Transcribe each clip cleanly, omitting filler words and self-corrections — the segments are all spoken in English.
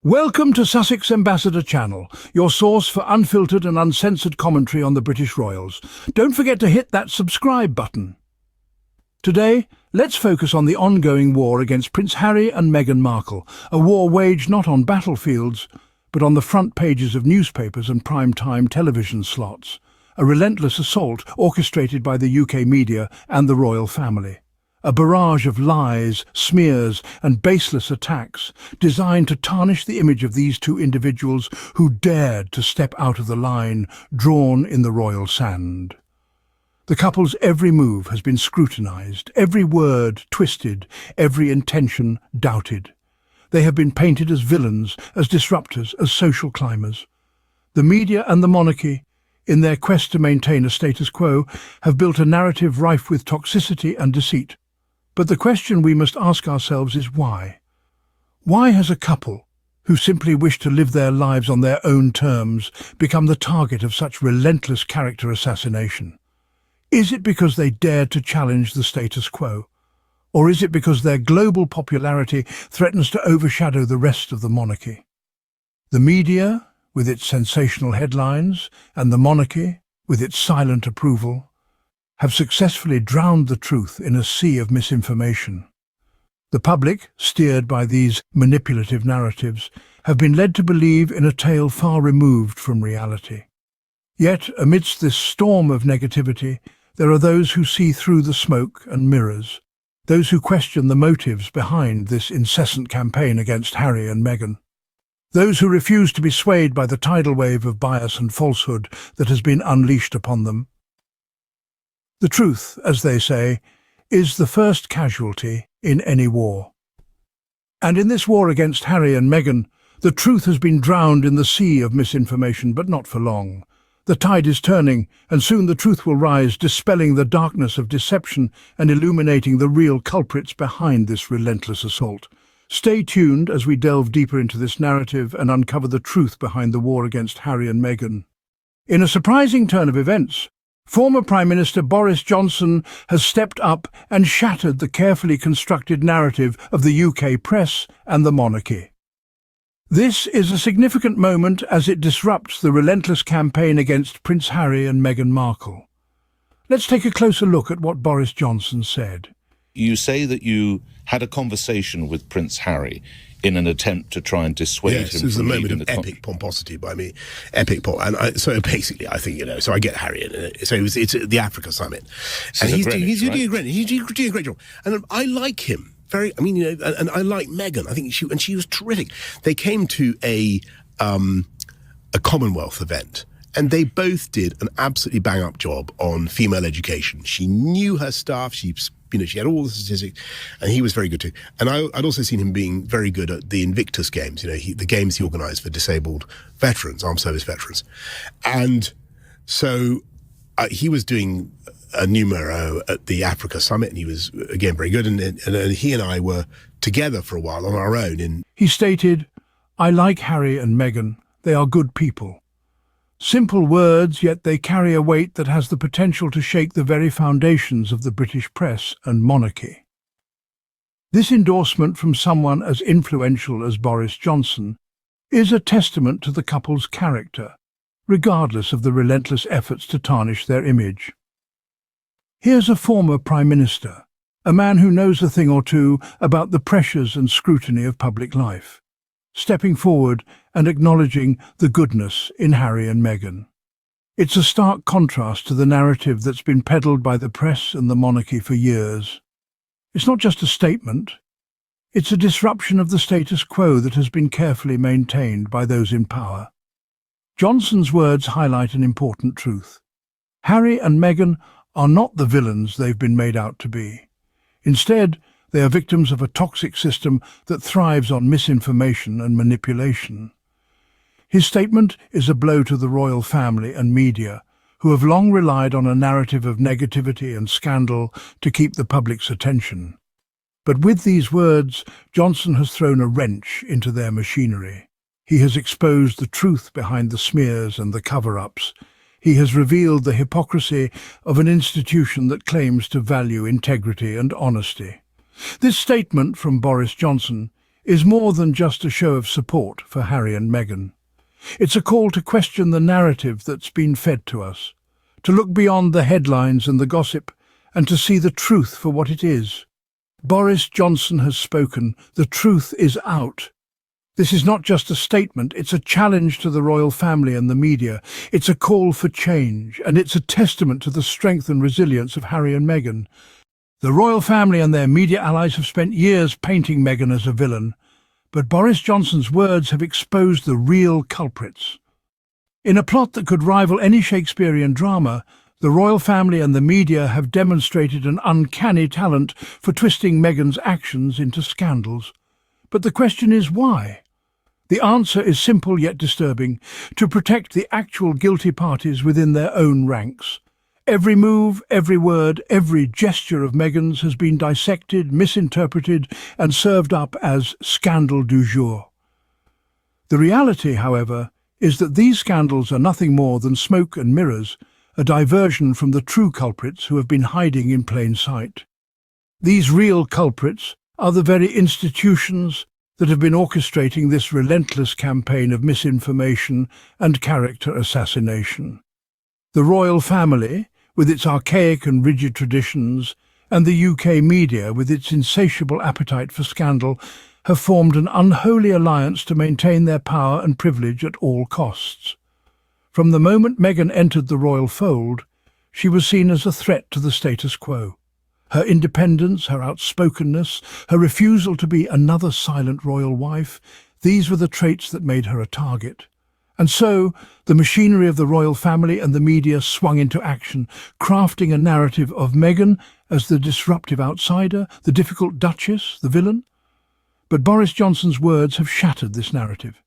Welcome to Sussex Ambassador Channel, your source for unfiltered and uncensored commentary on the British royals. Don't forget to hit that subscribe button. Today, let's focus on the ongoing war against Prince Harry and Meghan Markle, a war waged not on battlefields, but on the front pages of newspapers and prime-time television slots. A relentless assault orchestrated by the UK media and the royal family. A barrage of lies, smears and baseless attacks designed to tarnish the image of these two individuals who dared to step out of the line drawn in the royal sand. The couple's every move has been scrutinised, every word twisted, every intention doubted. They have been painted as villains, as disruptors, as social climbers. The media and the monarchy, in their quest to maintain a status quo, have built a narrative rife with toxicity and deceit. But the question we must ask ourselves is why? Why has a couple, who simply wish to live their lives on their own terms, become the target of such relentless character assassination? Is it because they dared to challenge the status quo? Or is it because their global popularity threatens to overshadow the rest of the monarchy? The media, with its sensational headlines, and the monarchy, with its silent approval, have successfully drowned the truth in a sea of misinformation. The public, steered by these manipulative narratives, have been led to believe in a tale far removed from reality. Yet, amidst this storm of negativity, there are those who see through the smoke and mirrors, those who question the motives behind this incessant campaign against Harry and Meghan, those who refuse to be swayed by the tidal wave of bias and falsehood that has been unleashed upon them. The truth, as they say, is the first casualty in any war. And in this war against Harry and Meghan, the truth has been drowned in the sea of misinformation, but not for long. The tide is turning, and soon the truth will rise, dispelling the darkness of deception and illuminating the real culprits behind this relentless assault. Stay tuned as we delve deeper into this narrative and uncover the truth behind the war against Harry and Meghan. In a surprising turn of events, former Prime Minister Boris Johnson has stepped up and shattered the carefully constructed narrative of the UK press and the monarchy. This is a significant moment as it disrupts the relentless campaign against Prince Harry and Meghan Markle. Let's take a closer look at what Boris Johnson said. You say that you had a conversation with Prince Harry in an attempt to try and dissuade him from Yes, it was a moment leaving of the epic pomposity by me. So basically, I think, so I get Harry in it. So it's the Africa Summit. And he's doing a great job. And I like him. And I like Meghan. I think she was terrific. They came to a Commonwealth event, and they both did an absolutely bang-up job on female education. She knew her stuff. She had all the statistics, and he was very good too. And I'd also seen him being very good at the Invictus Games, the games he organised for disabled veterans, armed service veterans. And so he was doing a numero at the Africa Summit, and he was, again, very good. And he and I were together for a while on our own. He stated, "I like Harry and Meghan. They are good people." Simple words, yet they carry a weight that has the potential to shake the very foundations of the British press and monarchy. This endorsement from someone as influential as Boris Johnson is a testament to the couple's character, regardless of the relentless efforts to tarnish their image. Here's a former Prime Minister, a man who knows a thing or two about the pressures and scrutiny of public life, stepping forward and acknowledging the goodness in Harry and Meghan. It's a stark contrast to the narrative that's been peddled by the press and the monarchy for years. It's not just a statement, it's a disruption of the status quo that has been carefully maintained by those in power. Johnson's words highlight an important truth. Harry and Meghan are not the villains they've been made out to be. Instead, they are victims of a toxic system that thrives on misinformation and manipulation. His statement is a blow to the royal family and media, who have long relied on a narrative of negativity and scandal to keep the public's attention. But with these words, Johnson has thrown a wrench into their machinery. He has exposed the truth behind the smears and the cover-ups. He has revealed the hypocrisy of an institution that claims to value integrity and honesty. This statement from Boris Johnson is more than just a show of support for Harry and Meghan. It's a call to question the narrative that's been fed to us, to look beyond the headlines and the gossip, and to see the truth for what it is. Boris Johnson has spoken. The truth is out. This is not just a statement, it's a challenge to the royal family and the media. It's a call for change, and it's a testament to the strength and resilience of Harry and Meghan. The royal family and their media allies have spent years painting Meghan as a villain, but Boris Johnson's words have exposed the real culprits. In a plot that could rival any Shakespearean drama, the royal family and the media have demonstrated an uncanny talent for twisting Meghan's actions into scandals. But the question is why? The answer is simple yet disturbing: to protect the actual guilty parties within their own ranks. Every move, every word, every gesture of Meghan's has been dissected, misinterpreted, and served up as scandal du jour. The reality, however, is that these scandals are nothing more than smoke and mirrors, a diversion from the true culprits who have been hiding in plain sight. These real culprits are the very institutions that have been orchestrating this relentless campaign of misinformation and character assassination. The royal family, with its archaic and rigid traditions, and the UK media, with its insatiable appetite for scandal, have formed an unholy alliance to maintain their power and privilege at all costs. From the moment Meghan entered the royal fold, she was seen as a threat to the status quo. Her independence, her outspokenness, her refusal to be another silent royal wife, these were the traits that made her a target. And so, the machinery of the royal family and the media swung into action, crafting a narrative of Meghan as the disruptive outsider, the difficult duchess, the villain. But Boris Johnson's words have shattered this narrative.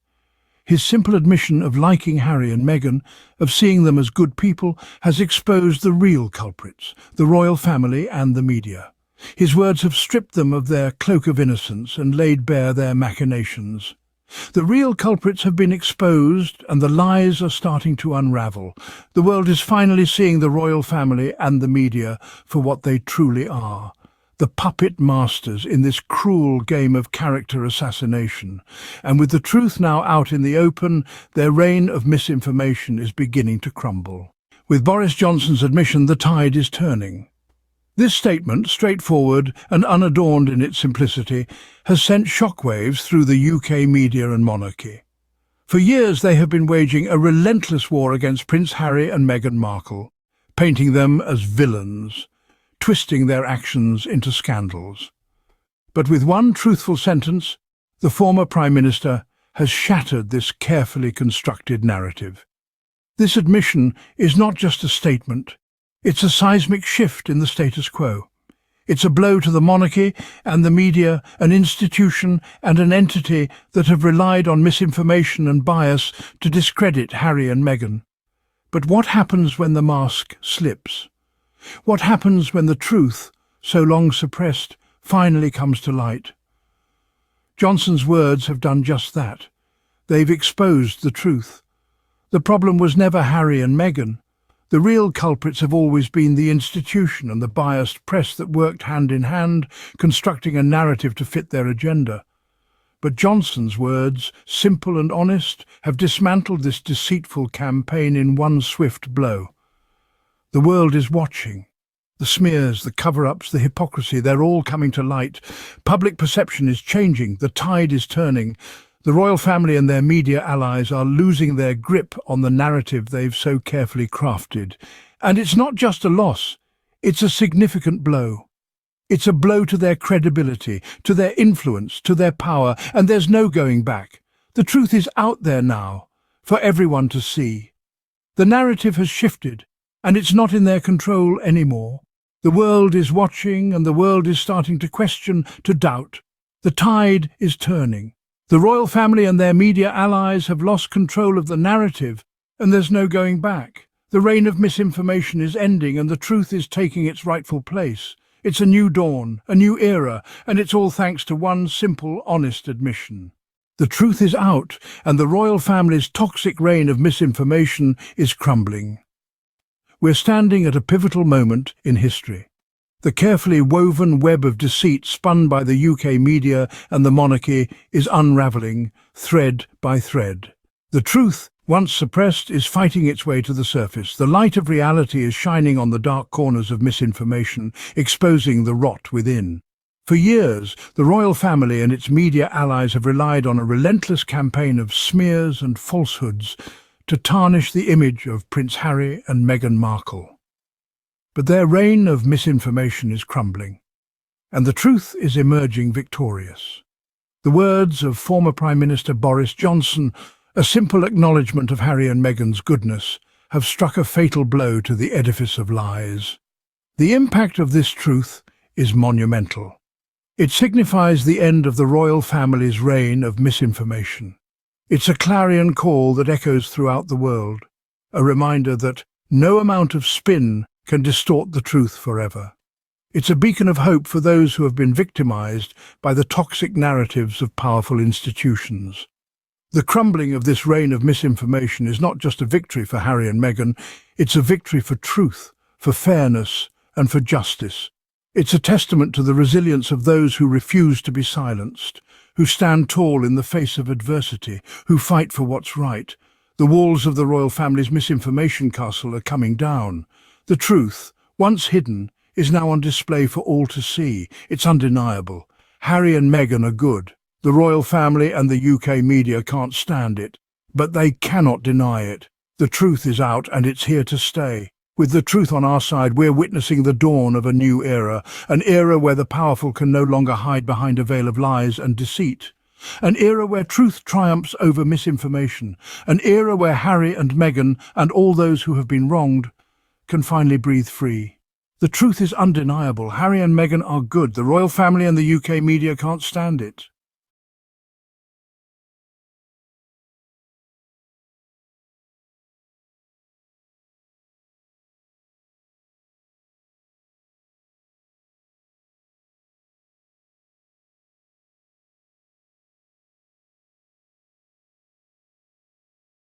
His simple admission of liking Harry and Meghan, of seeing them as good people, has exposed the real culprits, the royal family and the media. His words have stripped them of their cloak of innocence and laid bare their machinations. The real culprits have been exposed, and the lies are starting to unravel. The world is finally seeing the royal family and the media for what they truly are: the puppet masters in this cruel game of character assassination. And with the truth now out in the open, their reign of misinformation is beginning to crumble. With Boris Johnson's admission, the tide is turning. This statement, straightforward and unadorned in its simplicity, has sent shockwaves through the UK media and monarchy. For years they have been waging a relentless war against Prince Harry and Meghan Markle, painting them as villains, twisting their actions into scandals. But with one truthful sentence, the former Prime Minister has shattered this carefully constructed narrative. This admission is not just a statement. It's a seismic shift in the status quo. It's a blow to the monarchy and the media, an institution and an entity that have relied on misinformation and bias to discredit Harry and Meghan. But what happens when the mask slips? What happens when the truth, so long suppressed, finally comes to light? Johnson's words have done just that. They've exposed the truth. The problem was never Harry and Meghan. The real culprits have always been the institution and the biased press that worked hand in hand, constructing a narrative to fit their agenda. But Johnson's words, simple and honest, have dismantled this deceitful campaign in one swift blow. The world is watching. The smears, the cover-ups, the hypocrisy, they're all coming to light. Public perception is changing. The tide is turning. The royal family and their media allies are losing their grip on the narrative they've so carefully crafted. And it's not just a loss, it's a significant blow. It's a blow to their credibility, to their influence, to their power, and there's no going back. The truth is out there now, for everyone to see. The narrative has shifted, and it's not in their control anymore. The world is watching, and the world is starting to question, to doubt. The tide is turning. The royal family and their media allies have lost control of the narrative, and there's no going back. The reign of misinformation is ending, and the truth is taking its rightful place. It's a new dawn, a new era, and it's all thanks to one simple, honest admission. The truth is out, and the royal family's toxic reign of misinformation is crumbling. We're standing at a pivotal moment in history. The carefully woven web of deceit spun by the UK media and the monarchy is unravelling, thread by thread. The truth, once suppressed, is fighting its way to the surface. The light of reality is shining on the dark corners of misinformation, exposing the rot within. For years, the royal family and its media allies have relied on a relentless campaign of smears and falsehoods to tarnish the image of Prince Harry and Meghan Markle. But their reign of misinformation is crumbling, and the truth is emerging victorious. The words of former Prime Minister Boris Johnson, a simple acknowledgement of Harry and Meghan's goodness, have struck a fatal blow to the edifice of lies. The impact of this truth is monumental. It signifies the end of the royal family's reign of misinformation. It's a clarion call that echoes throughout the world, a reminder that no amount of spin can distort the truth forever. It's a beacon of hope for those who have been victimized by the toxic narratives of powerful institutions. The crumbling of this reign of misinformation is not just a victory for Harry and Meghan, it's a victory for truth, for fairness, and for justice. It's a testament to the resilience of those who refuse to be silenced, who stand tall in the face of adversity, who fight for what's right. The walls of the royal family's misinformation castle are coming down. The truth, once hidden, is now on display for all to see. It's undeniable. Harry and Meghan are good. The royal family and the UK media can't stand it, but they cannot deny it. The truth is out and it's here to stay. With the truth on our side, we're witnessing the dawn of a new era, an era where the powerful can no longer hide behind a veil of lies and deceit. An era where truth triumphs over misinformation. An era where Harry and Meghan and all those who have been wronged can finally breathe free. The truth is undeniable. Harry and Meghan are good. The royal family and the UK media can't stand it.